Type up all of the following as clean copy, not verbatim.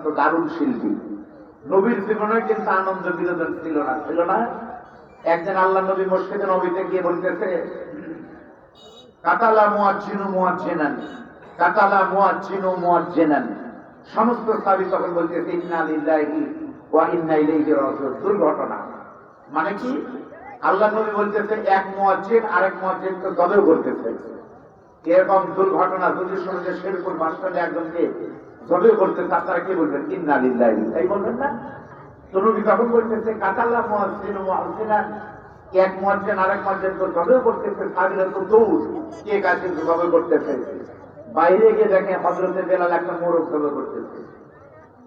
অত্যন্ত দারুণ শিল্পী। নবীর জীবনে কিন্তু আনন্দ বিনোদন ছিল না, ছিল না। একদিন আল্লাহ নবী মসজিদে নবীতে গিয়ে বলতেছে, কাতালা মুয়াজ্জিনু মুয়াজ্জিনান, কাতালা মুয়াজ্জিনু মুয়াজ্জিনান। সমস্ত সাহাবী তখন বলতেছে ইন্না লিল্লাহি ওয়া ইন্না ইলাইহি রাজিউন। দুর্ঘটনা মানে কি? আল্লাহ নবী বলতেছে এক মুয়াজ্জিন আরেক মুয়াজ্জিনকে জবে করতেছে। এরকম দুর্ঘটনা যদি শুনে যে শেরপুর বাসস্ট্যান্ডে একজনকে জবে করতেছে, আপনারা কি বলবেন? ইন্না লিল্লাহি, তাই বলবেন না? তো নবী তখন বলতেছে কাতালা মুয়াজ্জিনু মুয়াজ্জিনান, এক মুয়াজ্জিন আরেক মুয়াজ্জিনকে জবে করতেছে। সাহাবীরা তো দৌড়, কে কাছে জবে করতেছে। বাইরে গিয়ে দেখে হযরতে বেলাল একটা মোরগ জবে করতেছে।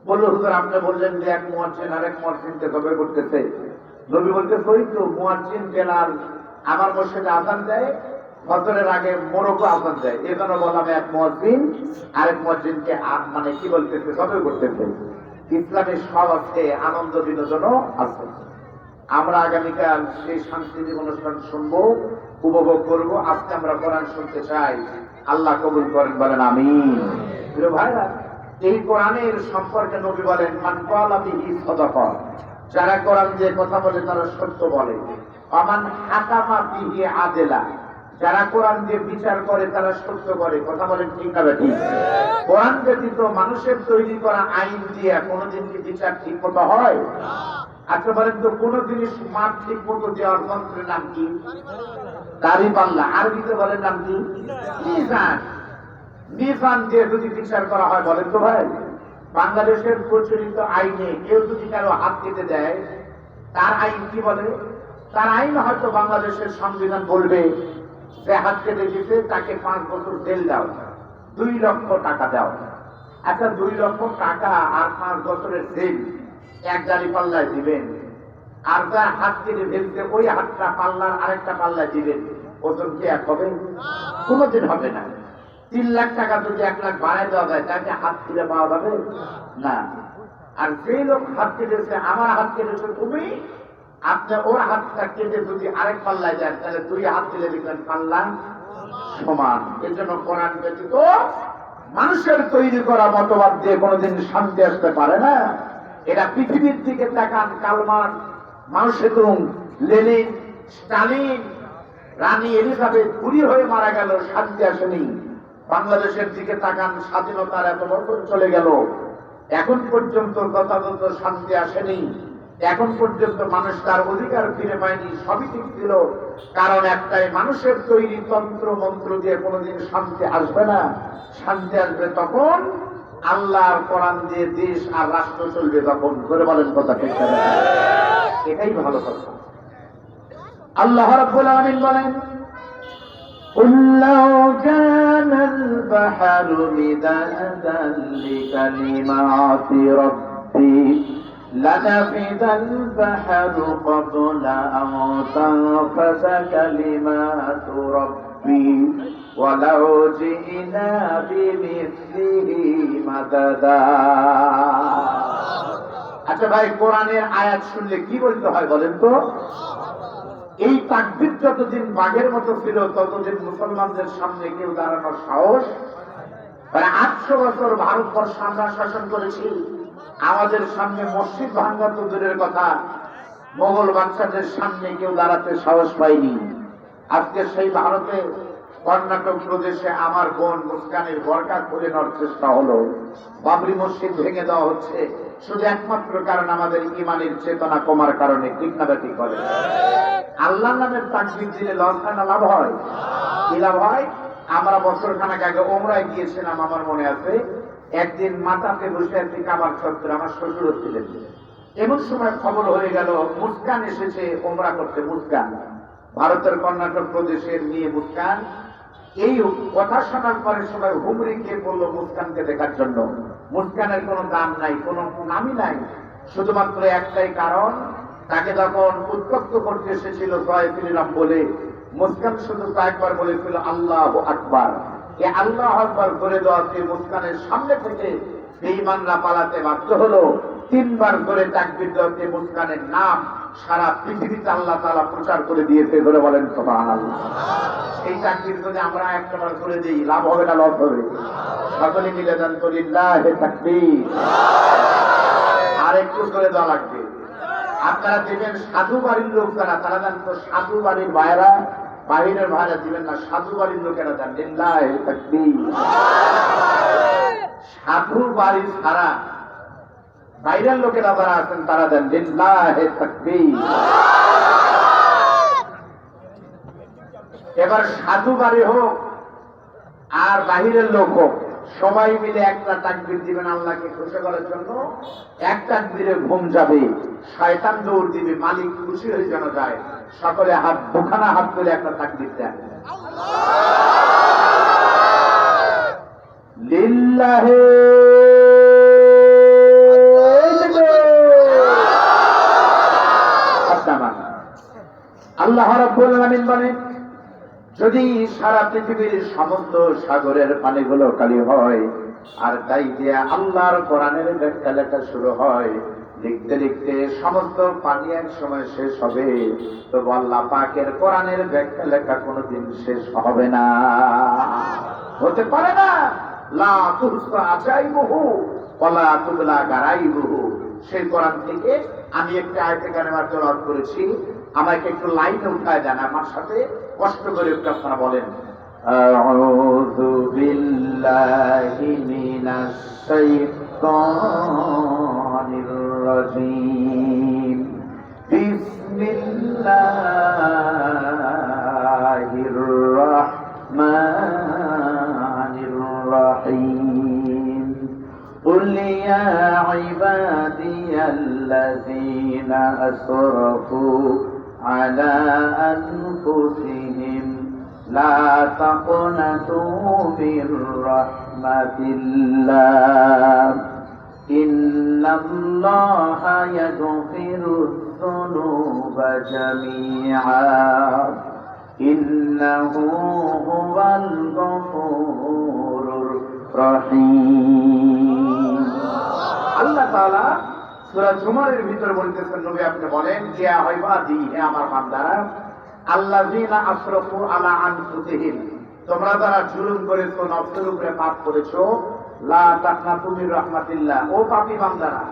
বলল, হুজুর আপনি বললেন যে এক মুয়াজ্জিন আরেক মুয়াজ্জিনকে জবে করতেছে। নবী বলতে ওই তো মুয়াজ্জিন বেলাল আমার মসজিদে আযান দেয়, ফজরের আগে মোরগও আযান দেয়, এজন্য বললাম এক মুয়াজ্জিন আরেক মুয়াজ্জিনকে মানে কি বলতেছে, জবে করতেছে। ইসলামের সব আছে, আনন্দ বিনোদনও আছে। আমরা আগামীকাল সেই সাংস্কৃতিক অনুষ্ঠান শুনবো, উপভোগ করব। আজকে আমরা কোরআন শুনতে চাই, আল্লাহ কবুল করেন, বলেন আমিন। প্রিয় ভাইরা, এই কোরআনের সম্পর্কে নবী বলেন মান ক্বালা বিহি সাদাকা, যারা কোরআন দিয়ে কথা বলে তারা সত্য বলে। আমান হাকামা বিহি আদেলা, যারা কোরআন দিয়ে বিচার করে তারা সত্য করে। কথা বলেন ঠিক না ঠিক? কোরআন ব্যতীত মানুষের তৈরি করা আইন দিয়ে কোনোদিন কি বিচার ঠিক মতো হয়? আচ্ছা বলেন তো, কোন জিনিস মাপ ঠিক মতো দেওয়ার যন্ত্রের নাম কি? দাঁড়িপাল্লা। আরবিতে বলেন নাম কি? মিজান। মিজান দিয়ে যদি বিচার করা হয়, বলেন তো ভাই, বাংলাদেশের প্রচলিত আইনে কেউ যদি কারো হাত কেটে দেয়, তার আইন কি বলে? তার আইন হয়তো বাংলাদেশের সংবিধান বলবে যে হাত কেটে দিতে তাকে 5 বছর জেল দাও, 2 লক্ষ টাকা দাও। আচ্ছা 2 লক্ষ টাকা আর 5 বছরের জেল এক দাঁড়িপাল্লায় দিবেন, আর যার হাত কেটে ফেলতে ওই হাতটা পাল্লার আরেকটা পাল্লায় দিবেন, ওজন কি এক হবে? কোনোদিন হবে না। 3 লাখ টাকা যদি 1 লাখ বাড়ায় দেওয়া যায়, তাকে হাত ফিরে পাওয়া যাবে না। আর যে লোক হাত কেটেছে, আমার হাত কেটেছে তুমি, আপনি ওর হাতটা কেটে যদি আরেক পাল্লায় যান, তাহলে 2 হাত দিলে দেখবেন পাল্লা সমান। এর জন্য কোরআন ব্যতীত মানুষের তৈরি করা মতবাদ দিয়ে কোনোদিন শান্তি আসতে পারে না। এটা পৃথিবীর দিকে তাকান, কার্ল মার্কস, মাও সেতুং, লেনিন, স্টালিন, রানী এলিজাবেথ বুড়ি হয়ে মারা গেল, শান্তি আসেনি। বাংলাদেশের দিকে তাকান, স্বাধীনতার এত বছর চলে গেল, এখন পর্যন্ত যথাযথ শান্তি আসেনি। এখন পর্যন্ত মানুষ তার অধিকার ফিরে পায়নি। সবই ঠিক ছিল, কারণ একটাই, মানুষের তৈরি তন্ত্র মন্ত্র দিয়ে কোনোদিন শান্তি আসবে না। শান্তি আসবে তখন আল্লাহর কোরআন দিয়ে দেশ আর রাষ্ট্র চলবে তখন। করে বলেন কথা ঠিক না? এটাই ভালো কথা। আল্লাহ রাব্বুল আলামিন বলেন قُلْ لَوْ كَانَ الْبَحْرُ مِدَادًا لِكَلِمَاتِ رَبِّي لَنَفِدَ الْبَحْرُ قَبْلَ أَنْ تَنْفَدَ كَلِمَاتُ رَبِّي وَلَوْ جِئْنَا بِمِثْلِهِ مَدَدًا। আচ্ছা ভাই, কোরআনের আয়াত শুনলে কি বলতে হয় বলেন তো? এই তাকবীর যতদিন বাঘের মতো ছিল, ততদিন মুসলমানদের সামনে কেউ দাঁড়ানোর সাহস। 800 বছর ভারতবর্ষ আমরা শাসন করেছি, আমাদের সামনে মসজিদ ভাঙ্গা তো দূরের কথা, মোগল বাদশাদের সামনে কেউ দাঁড়াতে সাহস পায়নি। আজকে সেই ভারতে কর্ণাটক প্রদেশে আমার বোন মুস্কানের বরকা খুলে নেওয়ার চেষ্টা হলো, বাবরি মসজিদ ভেঙে দেওয়া হচ্ছে, শুধু একমাত্র কারণ আমাদের ইমানের চেতনা কমার কারণে। ঠিক না ঠিক বলে? আল্লাহর নামের তাকবীর দিলে লস হয় না লাভ হয়? কি লাভ হয়? আমরা বছরখানেক আগে ওমরায় গিয়েছিলাম, আমার মনে আছে। একদিন মাথাতে বসে আছি কাবার চত্বরে, আমার শ্বশুর ছিলেন। এমন সময় খবর হয়ে গেল মুস্কান এসেছে ওমরা করতে। মুস্কান ভারতের কর্ণাটক প্রদেশের মেয়ে মুস্কান। এই কথা শোনার পরে সবাই হুমড়ি খেয়ে পড়লো মুস্কানকে দেখার জন্য। মুস্কানের কোনো দাম নাই, কোনো নামই নাই, শুধুমাত্র একটাই কারণ, তাকে যখন উত্তপ্ত করতে এসেছিল জয় শ্রীরাম বলে, মুস্কান শুধু কয়েকবার বলেছিল আল্লাহু আকবার। এই আল্লাহু আকবার করে দেওয়াতে মুস্কানের সামনে থেকে বেঈমানরা পালাতে বাধ্য হলো। 3 বার করে তাকবীর দেওয়াতে মুস্কানের নাম সারা পৃথিবীতে আল্লাহ তাআলা প্রচার করে দিয়েছে। ধরে বলেন সুবহানাল্লাহ। এই তাকবীর যদি আমরা একবার করে দিই, লাভ হবে না লস হবে? সকলে মিলে দেন তো লিল্লাহি তাকবীর। করা লাগবে। আপনারা দেবেন সাধু বাড়ির লোক যারা তারা দেন তো সাধু বাড়ির ভাইরা, বাহিরের ভাইরা দিবেন না, সাধু বাড়ির লোকেরা দেন। লিল্লাহি তাকবীর। সাধু বাড়ি ছাড়া বাইরের লোকেরা যারা আছেন তারা দেন লিল্লাহি তাকবীর। এবার সাধু বাড়ি হোক আর বাহিরের লোক হোক, সবাই মিলে একটা তাকবীর দিবেন আল্লাহকে খুশি করার জন্য। এক তাকবীরে ঘুম যাবে, শয়তান দৌড় দিবে, মালিক খুশি হয়ে যেন যায়। সকলে হাত দুখানা হাত তুলে একটা তাকবীর দেন। লিল্লাহি আল্লাহ রাব্বুল আলামিন বলেন, যদি সারা পৃথিবীর সমস্ত সাগরের পানিগুলো কালি হয় আর তাই দিয়ে আল্লাহর কোরআনের ব্যাখ্যা লেখা শুরু হয়, লিখতে লিখতে সমস্ত পানি এক সময় শেষ হবে, তো আল্লাহ পাকের কোরআনের ব্যাখ্যা লেখা কোনোদিন শেষ হবে না, হতে পারে না। লা তুহসা আজাইবুহু ওয়ালা তুবলা গারাইবুহু। সেই কোরআন থেকে আমি একটা আয়াতে কারিমা তেলাওয়াত করেছি, আমাকে একটু লাইনে উঠায় দেন আমার সাথে, কষ্ট করে একটু আপনারা বলেন। আউযু বিল্লাহি মিনাশ শাইতানির রাজীম। বিসমিল্লাহির রাহমানির রাহিম। قل يا عبادي الذين أسرفوا على أنفسهم لا تقنطوا من رحمة الله إن الله يغفر الذنوب جميعا إنه هو الغفور الرحيم। আল্লাহ তাআলা সূরা জুমারের ভিতরে বলতেছেন, নবী আপনি বলেন, ইয়া ইবাদি, হে আমার বান্দারা, আল্লাযীনা আসরাফু আলা আনফুসিহিম, তোমরা যারা জুলুম করেছো, নফসের উপরে পাপ করেছো, লা তাকনাতু মির রাহমাতিল্লাহ, ও পাপী বান্দারা,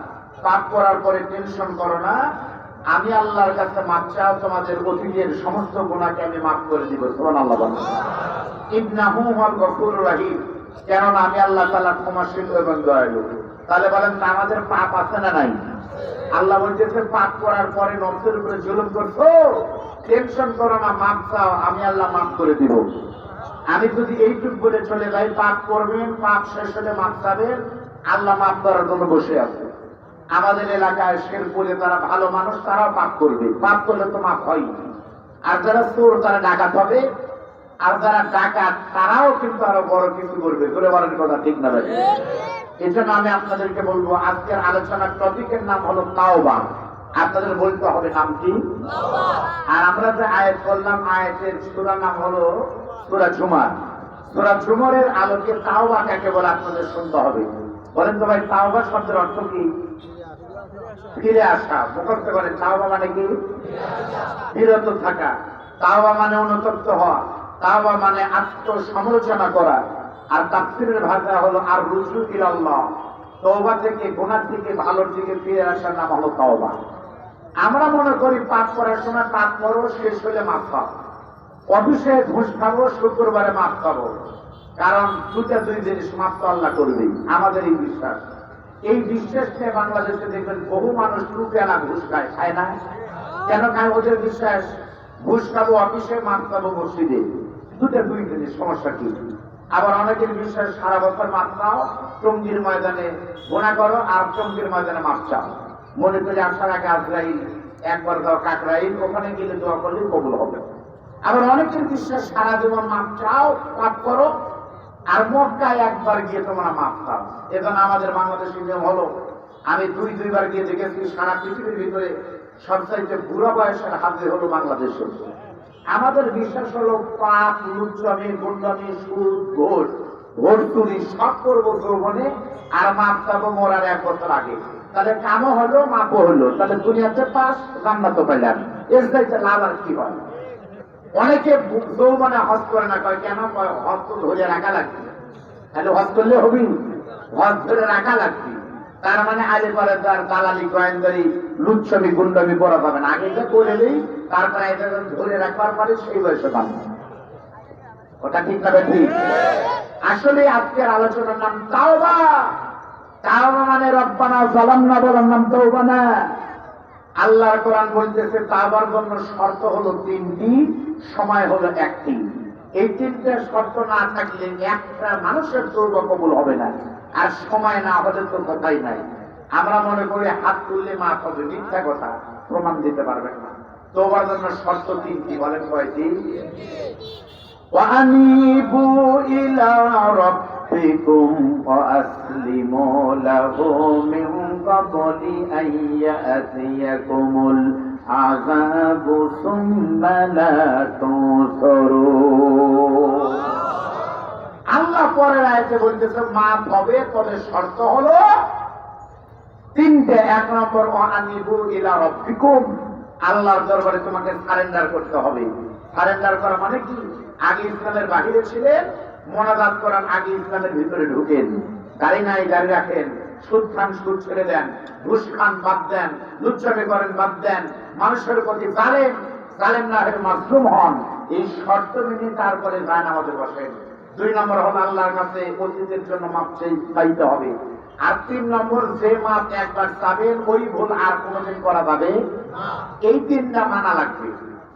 পাপ করার পরে টেনশন করো না, আমি আল্লাহর কাছে মাফ চাও, তোমাদের অতীতের সমস্ত গুনাহকে আমি মাফ করে দিব। সুবহানাল্লাহ বলেন। ইন্নাহু হুয়াল গফুরুর রহিম, কেননা আমি আল্লাহ তাআলা ক্ষমাশীল এবং দয়ালু। তাহলে বলেন, আমাদের পাপ আছে না নাই? আল্লাহ বলতেছে, পাপ করার পরে নফসের উপরে জুলুম করছো, টেনশন করো না, মাফ চাও, আমি আল্লাহ মাফ করে দিব। আমি যদি এইটুক বলে চলে যাই, পাপ করবেন, পাপ শেষ হলে মাফ চাবেন, আল্লাহ মাফ করার জন্য বসে আছে। আমাদের এলাকায় শেরপুরে তারা ভালো মানুষ, তারাও পাপ করবে, পাপ করলে তো মাফ হয়। আর যারা চোর তারা ডাকাত হবে, আর যারা ডাকাত তারাও কিন্তু আরো বড় কিছু করবে। ধরে বলার কথা ঠিক না ভাই? এই জন্য আমি আপনাদেরকে বলবো, আজকের আলোচনার টপিকের নাম হলো তাওবা। আপনাদের বলতে হবে নাম কি? আর আমরা যে আয়াত করলাম, আয়াতের সূরার নাম হলো সূরা জুমার। সূরা জুমারের আলোকে তাওবা কাকে বলে আপনাদের শুনতে হবে। বলেন তো ভাই, তাওবা শব্দের অর্থ কি? ফিরে আসা। মুখস্থ করেন, তাওবা মানে কি? বিরত থাকা। তাওবা মানে অনুতপ্ত হওয়া। তাওবা মানে আত্মসমালোচনা করা। আর তাফসীরের ভাষা হলো আর রুজু ইলাল্লাহ, তওবা থেকে, গুনাহ থেকে ভালোর দিকে ফিরে আসার নাম হলো তাওবা। আমরা মনে করি পাপ করার সময় পাপ করো, শেষ হলে মাফ পাবো, অফিসে ঘুষ খাবো, শুক্রবারে মাফ পাবো, কারণ দুই জিনিস মাফ তো আল্লাহ করবেই, আমাদের এই বিশ্বাস। এই বিশ্বাস নিয়ে বাংলাদেশে দেখবেন বহু মানুষ রুপিয়ানা ঘুষ খায়, খায় না? কেন খায়? ওদের বিশ্বাস ঘুষ খাবো অফিসে, মাফ পাবো মসজিদে। দুই জিনিস, সমস্যা কি? আবার অনেকের বিশ্বাস সারা বছর মাফ পাও, টঙ্গীর ময়দানে গোনা করো আর টঙ্গীর ময়দানে মাফ চাও, মনে করি আসার আগে আজরাইল, একবার দাও কাকরাইল, ওখানে গেলে দোয়া করলে কবুল হবে। আবার অনেকের বিশ্বাস সারা জীবন মাফ চাও, পাপ করো, আর মক্কায় একবার গিয়ে তোমরা মাফ পাও। এখন আমাদের বাংলাদেশের নিয়ম হলো, আমি দুইবার গিয়ে দেখেছি, সারা পৃথিবীর ভিতরে সবচাইতে বুড়া বয়সের হাতে হলো বাংলাদেশে। আমাদের বিশ্বাস হলো পাপ, লুচ্চামি, গুন্ডামি, সুদ, ঘোষ, ভোট চুরি সব করবো যৌবনে, আর মাপ পাবো মরার 1 বছর আগে। তাহলে কামও হলো, মাপও হলো, তাহলে দুনিয়াতে পাস, জান্নাতও পেলাম। এর চাইতে লাভ আর কি হয়? অনেকে যৌবনে হজ করে না, কয় কেন? হজ তো ধরে রাখা লাগবে। তাহলে হজ করলে হবি? হজ ধরে রাখা লাগবে। তার মানে আগে পরে তার দালালি গোয়েন্দারি লুচ্ছবি গুন্ডামি করা যাবে না, আগে এটা করে দিই, তারপরে এটা ধরে রাখবার পরে সেই বয়সে পাবো। ওটা ঠিক না ঠিক? আসলে আজকের আলোচনার নাম তাওবা। তাওবা মানে রব্বানা যালামনা বলার নাম তাওবা না। আল্লাহর কোরআন বলতেছে তাওবার জন্য শর্ত হলো তিনটি, সময় হলো একটি। এই তিনটে শর্ত না থাকলে একটা মানুষের তওবা কবুল হবে না, আর সময় না হলে তো কথাই নাই। আমরা মনে করি হাত তুললে মাফ হবে, মিথ্যা কথা, প্রমাণ দিতে পারবেন না। তওবার জন্য শর্ত তিনটি, বলেন কয়টি? وَأَنِيبُوا إِلَى رَبِّكُمْ وَأَسْلِمُوا لَهُ مِنْ قَبْلِ أَنْ يَأْتِيَكُمُ الْعَذَابُ ثُمَّ لَا تُنصَرُونَ। আল্লাহ পরের আয়াতে বলতেছে মাফ হবে, তবে শর্ত হলো তিনটে। এক নম্বর, ওয়ানিবু ইলা রাব্বিকুম, আল্লাহর দরবারে তোমাকে সারেন্ডার করতে হবে। সারেন্ডার করা মানে কি? আগে ইসলামের বাহিরে ছিলেন, মোনাজাত করার আগে ইসলামের ভিতরে ঢুকেন। গাড়ি নাই গাড়ি রাখেন, সুদ খান সুদ ছেড়ে দেন, ঘুষ খান বাদ দেন, লুচ্ছামি করেন বাদ দেন, মানুষের প্রতি জালেম না হয়ে মাসলুম হন। এই শর্ত মেনে তারপরে জায়নামাজে বসেন। 2 নম্বর হলো আল্লাহর কাছে অতীতের জন্য মাপ চাইতে হবে। আর 3 নম্বর, যে মাপ একবার চাবেন ওই ভুল আর কোনোদিন করা যাবে না। এই 3টা মানা লাগবে।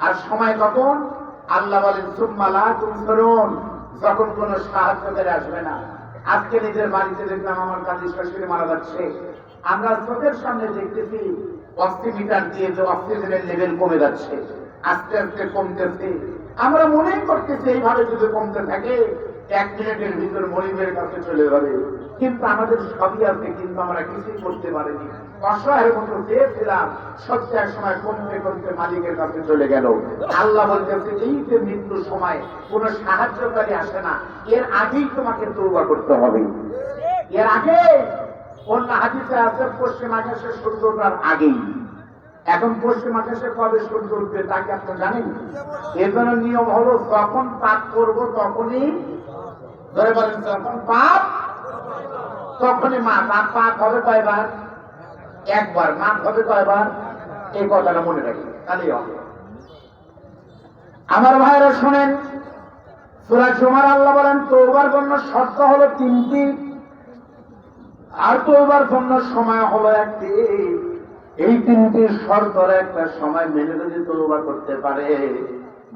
আর সময় কখন? আল্লাহ বলেন সুম্মা লা তুনসারুন, যখন কোনো সাহায্যকারী আসবে না। আজকে নিজের বাড়িতে দেখলাম আমার কাজী শাশুড়ি মারা যাচ্ছে, আমরা চোখের সামনে দেখতেছি অক্সিমিটার দিয়ে যে অক্সিজেনের লেভেল কমে যাচ্ছে, আস্তে আস্তে কমতেছে। আমরা মনেই করতেছি এইভাবে যদি কমতে থাকে 1 মিনিটের ভিতর মরিবের কাছে চলে যাবে। কিন্তু আমাদের সবই আছে, কিন্তু আমরা কিছুই করতে পারিনি। অসহায়ের মতো চেয়েছিলাম, সত্যি এক সময় কমতে কমতে মালিকের কাছে চলে গেল। আল্লাহ বলতেছে এই যে মৃত্যুর সময় কোন সাহায্যকারী আসে না, এর আগেই তোমাকে তওবা করতে হবে। এর আগে অন্য হাদিসে আছে পশ্চিম আকাশে সূর্য ওঠার আগেই। এখন পশ্চিম আকাশে কবে সূর্য উঠবে তা কি আপনি জানেন? এর জন্য নিয়ম হলো যখন পাপ করবো তখনই, ধরে বলেন যখন পাপ তখনই মাপ। আর পাপ হবে কয়বার? একবার। মাপ হবে কয়বার? এই কথাটা মনে রাখি, তাহলেই হবে। আমার ভাইরা শুনেন, সূরা জুমার আল্লাহ বলেন তওবার জন্য শর্ত হলো 3টি, আর তওবার জন্য সময় হলো একটি। এই 3টি শর্তের একটা সময় মেনে যদি তওবা করতে পারে,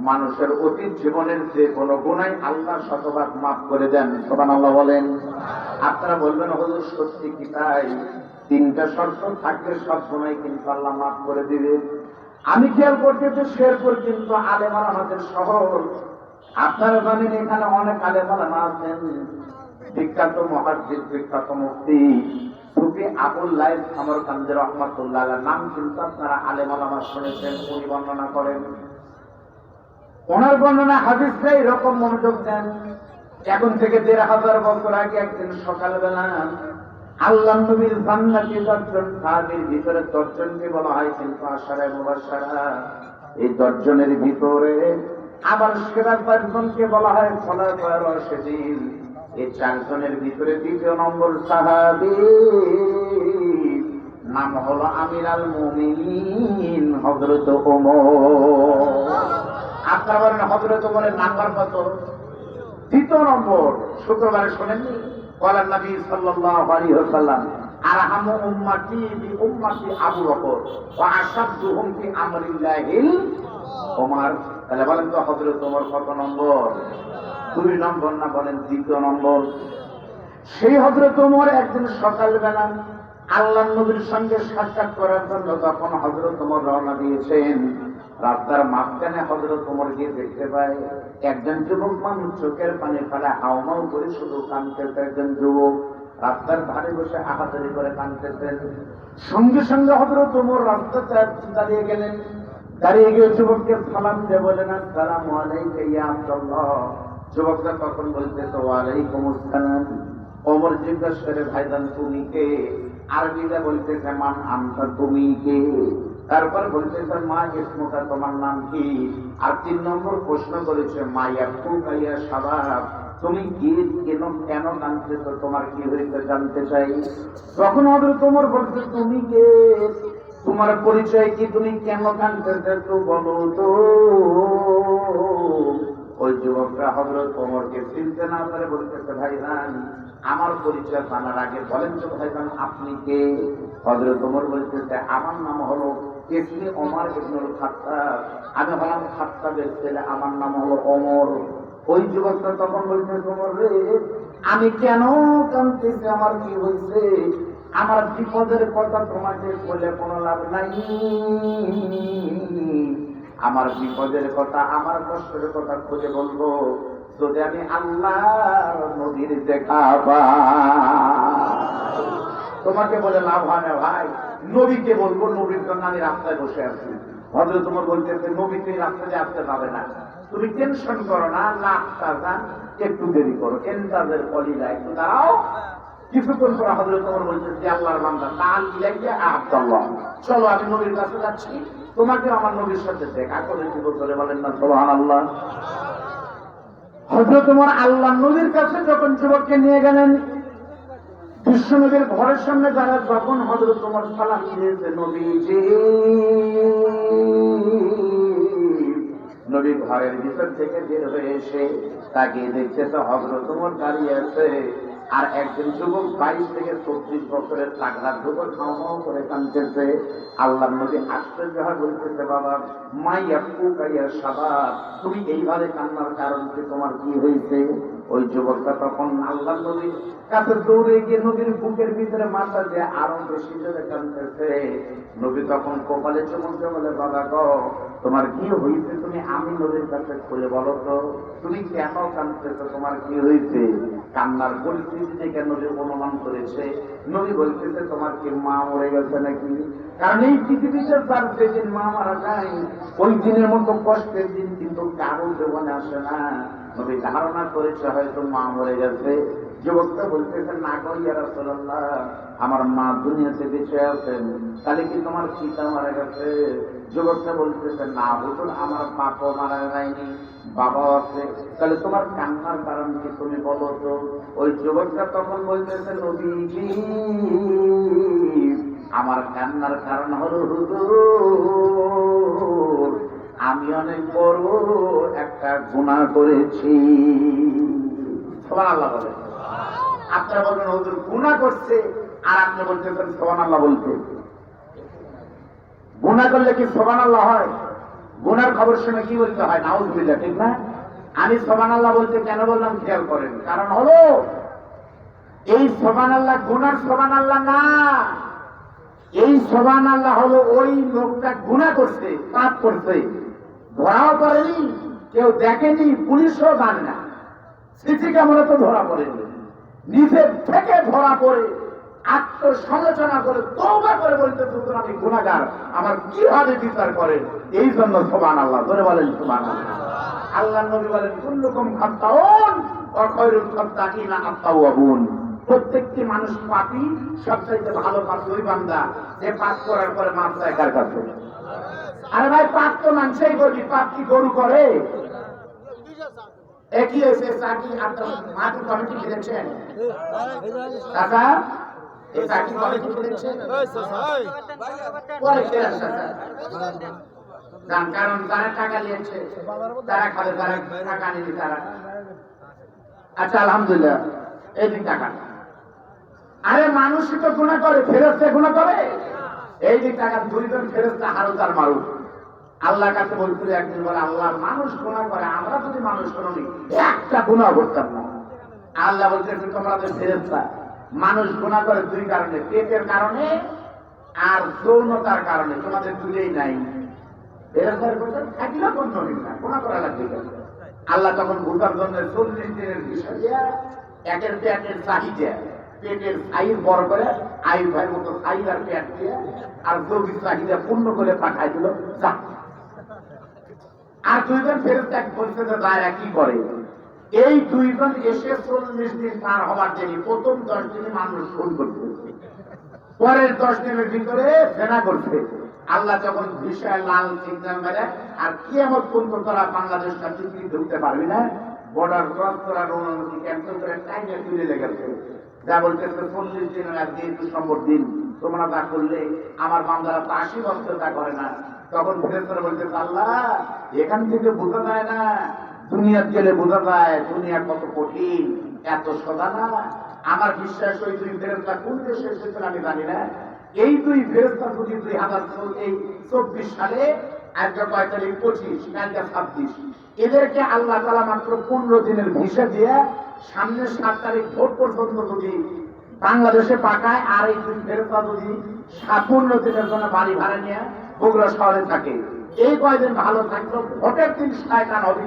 মানুষের অতীত জীবনের যে কোনো গুনাহ আল্লাহ শতভাগ মাফ করে দেন। সুবহানাল্লাহ বলেন। আপনারা বলবেন হুজুর সত্যি কি তাই? 3টা শর্ত থাকলে সব গুনাহ কিন্তু আল্লাহ মাফ করে দিবে। আমি খেয়াল করতেছি শেরপুর কিন্তু আলেম আলামাদের শহর। আপনারা জানেন এখানে অনেক আলেম আলামা আছেন, বিখ্যাত মুহাদ্দিস, বিখ্যাত মুফতি সুফি আবুল লাইস সামরকান্দি রাহমাতুল্লাহ আলাইহির নাম কিন্তু আপনারা আলেম আলামা শুনেছেন। উনি বর্ণনা করেন, ওনার বর্ণনা হাদিসটা এরকম মনোযোগ দেন। এখন থেকে 1500 বছর আগে একদিন সকালবেলা আল্লাহ নবীর জান্নাতি 10 জন সাহাবীর ভিতরে 10 জনকে বলা হয় কিন্তু আশারে মুবাশশারা। এই 10 জনের ভিতরে আবার সেরা 4 জনকে বলা হয় খোলাফায়ে রাশিদিন। এই 4 জনের ভিতরে 2 নম্বর সাহাবী নাম হলো আমিরুল মুমিনিন হযরত ওমর। আপনারা বলেন হযরত ওমরের নাম্বার কত? 2 নম্বর। শুক্রবারে শোনেননি বলেন নবী সাল্লাল্লাহু আলাইহি ওয়াসাল্লাম আরহামু উম্মতি বি উম্মতি আবু বকর ওয়া আশাদুহুম ফি আমরিল্লাহিল ওমর। তাহলে বলেন তো হযরত ওমর কত নম্বর? 2 নম্বর না, বলেন 2 নম্বর। সেই হযরত ওমর একদিন সকালবেলা আল্লাহ নবীর সঙ্গে সাক্ষাৎ করার জন্য তখন হযরত ওমর রওনা দিয়েছেন। রাস্তার মাঝখানে হযরত ওমর গিয়ে দেখতে পায় একজন যুবক মানুষ চোখের পানি ফেলে হাউমাউ করে শুধু কাঁদতেছে। একজন যুবক রাস্তার ধারে বসে আহাজারি করে কাঁদতেছেন। সঙ্গে সঙ্গে হযরত ওমর রাস্তাতে দাঁড়িয়ে গেলেন। দাঁড়িয়ে গিয়ে যুবককে সালাম দিয়ে বলেন আসসালামু আলাইকা ইয়া আব্দুল্লাহ। যুবকটা তখন বলতেছে ওয়া আলাইকুম আসসালাম। ওমর জিজ্ঞেস করে ভাইজান তুমি কে? আরবিতে বলতেছে মান আনতা, তুমি কে? তারপর বলতেছে মা ইসমুকা, তোমার নাম কি? আর 3 নম্বর প্রশ্ন করেছে মা ইয়াকুকা ইয়া শাবাব, তুমি কি কেন কেন কাঁদতেছ, তোমার কি হয়েছে জানতে চাই। তখন হযরত ওমর বলছে, তুমি কে, তোমার পরিচয় কি, তুমি কেন কাঁদতেছ একটু বলো তো। ওই যুবকরা হযরত ওমরকে চিনতে না পারে বলতেছে, ভাইজান আমার পরিচয় জানার আগে বলেন তো ভাইজান আপনি কে। হযরত ওমর বলতেছে, আমার নাম হলো ইবনে ওমর ইবনুল খাত্তাব, আমি হলাম খাত্তাবের ছেলে, আমার নাম হলো ওমর। ওই যুবকটা তখন বলতেছে, ওমর রে আমি কেন কাঁদতেছি, আমার কি হয়েছে, আমার বিপদের কথা তোমাকে বলে কোনো লাভ নাই, আমার বিপদের কথা আমার কষ্টের কথা খুঁজে বলবো যদি আমি আল্লাহর নবীর দেখা পাই। তোমাকে বলে লাভ হয় না ভাই, নবীকে বলবো, নবীর জন্য আমি রাস্তায় বসে আছি। হযরত ওমর বলতেছে, নবীকে রাস্তায় আসতে পাবে না, তুমি টেনশন করো না, লাখটা একটু দেরি করো, এন্তাজের কলিলা একটু দাঁড়াও। কিছুক্ষণ পরে হযরত ওমর বলতেছে, আল্লাহর বান্দা তাআল ইলাইয়া আব্দুল্লাহ, চলো আমি নবীর কাছে যাচ্ছি, তোমাকে আমার নবীর সাথে দেখা করে দিব। চলে বলেন না সুবহানাল্লাহ। হযরত ওমর আল্লাহর নবীর কাছে যখন যুবককে নিয়ে গেলেন, বিশ্বনবীর ঘরের সামনে যারা যখন হযরত ওমর সালাম দিয়েছে, নবীজি, নবী ঘরের ভিতর থেকে বের হয়ে এসে তাকে দেখতেছে হযরত ওমর দাঁড়িয়ে আছে, আর একজন যুবক 22 থেকে 24 বছরের তাগড়া যুবক হাও করে কাঁদতেছে। আল্লাহর নবী আশ্চর্য হয়ে বলতেছে, বাবা মাইয়াকুকা ইয়া শাবাব, তুমি এইভাবে কান্নার কারণ কি, তোমার কি হয়েছে। ওই যুবকটা তখন আল্লাহর নবীর কাছে দৌড়ে গিয়ে নবীর বুকের ভিতরে মাথা দিয়ে আরো বেশি জোরে কাঁদতেছে। নবী তখন কপালে চুমুকে বলে, বাবা গো তোমার কি হয়েছে, তুমি আমি নবীর কাছে খুলে বলো তো, তুমি কেন কাঁদতেছো, তোমার কি হয়েছে। কান্নার পরিস্থিতি দেখে নবী অনুমান করেছে, নবী বলতেছে, তোমার কি মা মরে গেছে নাকি। কারণ এই পৃথিবীতে তার যেদিন মা মারা যায়, ওই দিনের মতো কষ্টের দিন কিন্তু কারো জীবনে আসে না। নবী ধারণা করেছে হয়তো মা মরে গেছে। যুবকটা বলতেছে, না গো ইয়া রাসূলুল্লাহ, আমার মা দুনিয়াতে বেঁচে আছেন, তাহলে কি তোমার পিতা মারা গেছে। যুবকটা বলতেছে, না হুজুর আমার বাবা মারা যায়নি, বাবা আছে, তাহলে তোমার কান্নার কারণ কি তুমি বলো তো। ওই যুবকটা তখন বলতেছে, নবীজি আমার কান্নার কারণ হলো হুজুর আমি অনেক বড় একটা গুনাহ করেছি। সুবহানাল্লাহ বলে। আপনারা বলবেন হুজুর গুনাহ করছে, আর আপনি বলতেছেন সুবহানাল্লাহ বলতে। গুনাহ করলে কি সুবহানাল্লাহ হয়? গুনার খবর শুনে কি বলতে হয়? নাউযুবিল্লাহ, ঠিক না? আমি সুবহানাল্লাহ বলতে কেন বললাম খেয়াল করেন, কারণ হলো এই সুবহানাল্লাহ গুনার সুবহানাল্লাহ না, এই সুবহানাল্লাহ হলো ওই লোকটা গুনাহ করছে, পাপ করছে, ধরাও করেনি, কেউ দেখেনি, পুলিশও জানে না, সিসি ক্যামেরা তো ধরা পড়েনি, নিজের থেকে ধরা পড়ে আত্মসমালোচনা করে তওবা করে বলতে হুজুর আমি গুনাহগার, আমার কিভাবে বিচার করেন। এই জন্য সুবহানাল্লাহ ধরে বলেন সুবহানাল্লাহ। আল্লাহর নবী বলেন, কুল্লুকুম খাত্তাউন ওয়া খায়রুল খাত্তাইনা আত-তাওয়াবুন, প্রত্যেকটি মানুষ পাপী, সবচাইতে ভালো পাপী ওই বান্দা যে পাপ করার পরে মাফ চায় কার কাছে। আরে ভাই পাপ তো মানুষই করি, পাপ কি গরু করে? একই হয়েছে চাকরি, আপনার মাটি কমিটি খেলেছেন দাদা, এই চাকরি কমিটি খেলেছেন পরে খেলেন দাদা, কারণ তারা টাকা নিয়েছে, তারা খাবে, তারা টাকা নিয়ে তারা। আচ্ছা আলহামদুলিল্লাহ, এই দিন টাকা। আরে মানুষই তো গুনাহ করে, ফেরেশতা গুনাহ করে, এই দিন টাকা দুইজন ফেরেশতা হারুতার মারুফ আল্লাহর কাছে বলছিল একদিন, বলে আল্লাহ মানুষ গুনাহ করে, আমরা যদি মানুষ করি একটা গুনাহ করতাম না। আল্লাহ বলতেছেন, তোমরা তো ফেরেশতা, মানুষ গুনাহ করে দুই কারণে, পেটের কারণে আর যৌনতার কারণে, তোমাদের দুটোই নাই। ফেরেশতার বলতেন থাকিলে কোন নবী না, গুনাহ করা লাগবে। আল্লাহ তখন বুঝার জন্য 40 দিনের বিষয় দিয়া একের পেটের চাহিদা, পেটের সাইজ বড় করে আয়ু ভাই মতো সাইজ আর পেট দিয়ে আর জৈবিক চাহিদা পূর্ণ করে পাঠাই দিল, যা। আর দুইজন ফেরেশতা বলছে যে তারা কি করে, এই দুইজন এসে 40 দিন পার হওয়ার জন্য প্রথম 10 দিনে মানুষ খুন করছে, পরের 10 দিনের ভিতরে জেনা করছে। আল্লাহ যখন বিষয় লাল সিগন্যাল মেরে, আর কিয়ামত পর্যন্ত তোরা বাংলাদেশটা পৃথিবী ঢুকতে পারবি না, বর্ডার ক্রস করার অনুমতি ক্যান্সেল করে টাইমে তুলে লেগেছে, যা বলতেছে 40 দিনের আর 22 নম্বর দিন তোমরা তা করলে আমার বান্দারা তো 80 বছর তা করে না। তখন ফেরেশতারা বলতেছে, আল্লাহ এখান থেকে বোঝা যায় না, দুনিয়ার গেলে বোঝা যায় দুনিয়া কত কঠিন, এত সোজা না। আমার বিশ্বাস ওই দুই ফেরেশতা কোন দেশে এসেছেন আমি জানি না। এই দুই ফেরেশতা যদি 2024 সালে আজকে কয় তারিখ 25, কালকে 26, এদেরকে আল্লাহ তাআলা মাত্র 15 দিনের ভিসা দিয়ে সামনে 7 তারিখ ভোট পর্যন্ত যদি বাংলাদেশে পাঠায়, আর এই দুই ফেরেশতা যদি 15 দিনের জন্য বাড়ি ভাড়া নিয়ে বগুড়া শহরে থাকে, এই কয়দিন ভালো থাকলো, ভোটের দিন শয়তান হবে।